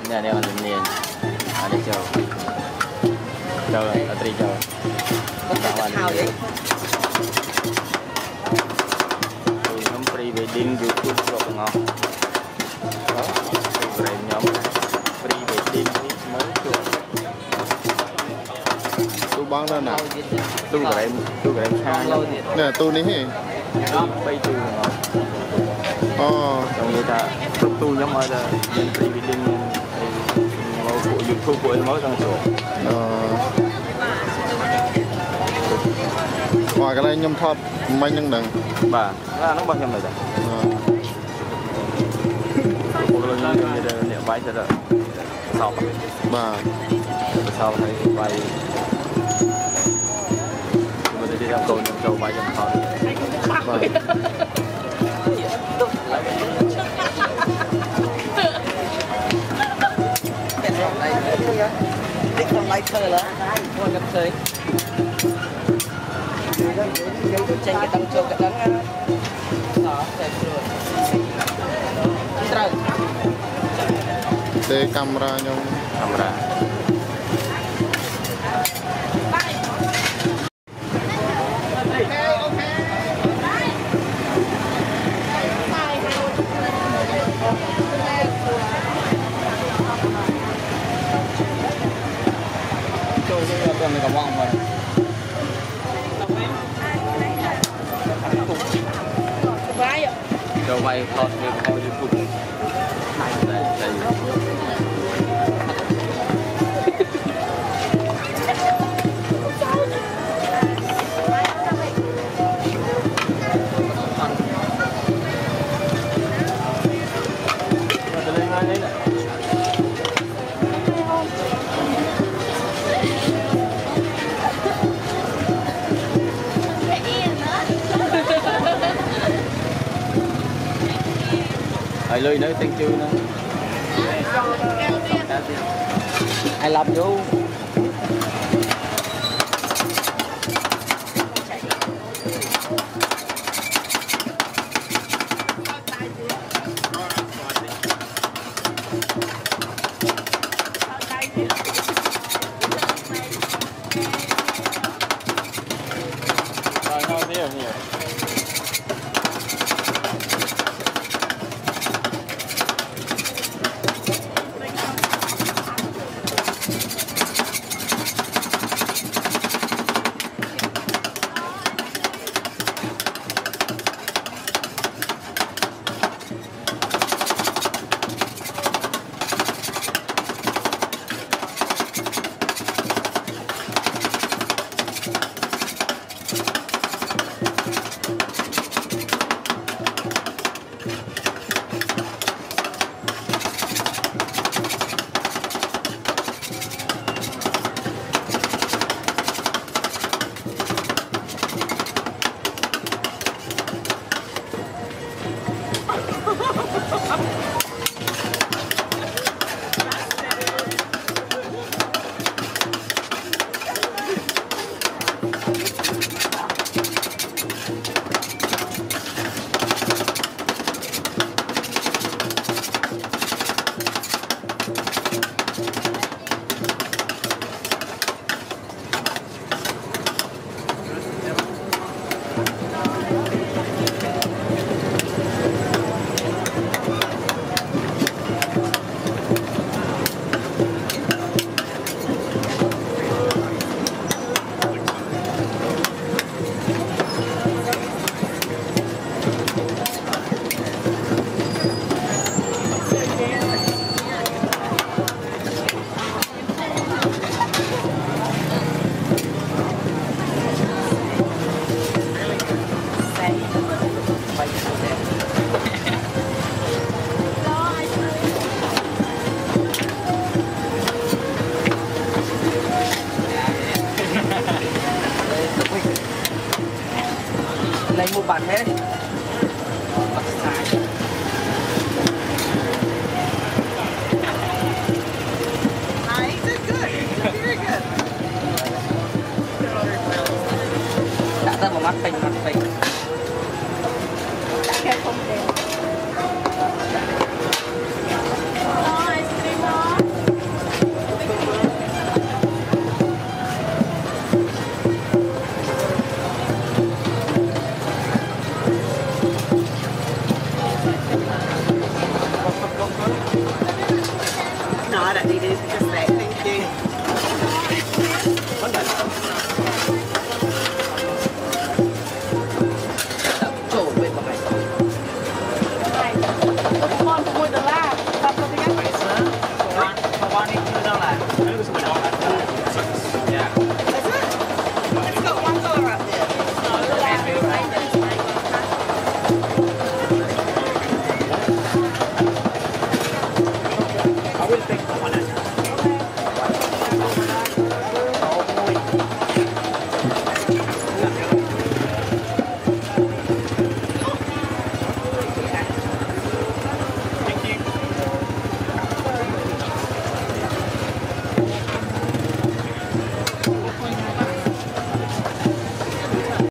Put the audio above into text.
Nhà này là liền ở đây chờ ở đây chờ có thể đặt hào vậy nhóm pre-wedding YouTube rồi ngon đó rồi nhóm pre-wedding mới chuột tu băng đó nào tu của em xa nè tu ní hề bay tu ngon trong người ta tu nhóm ở đây pre-wedding của YouTube của em mới đang chuột ngoài cái này nhâm thọt mấy nhân đằng bà nó bao nhiêu rồi một lần như thế này bay cho rồi sau bà sau thấy bay mình đi ra cầu nhầm cầu bay nhầm thọt thích con lấy thơ là con gặp chơi tranh cái tăng châu cái đắng đó đẹp rồi trời để camera nhung camera con này có mong mà cho vay thọt về kho YouTube đây ai lười nói tiếng chưa nữa ai làm vô lấy một bản hết bắt sai ពេក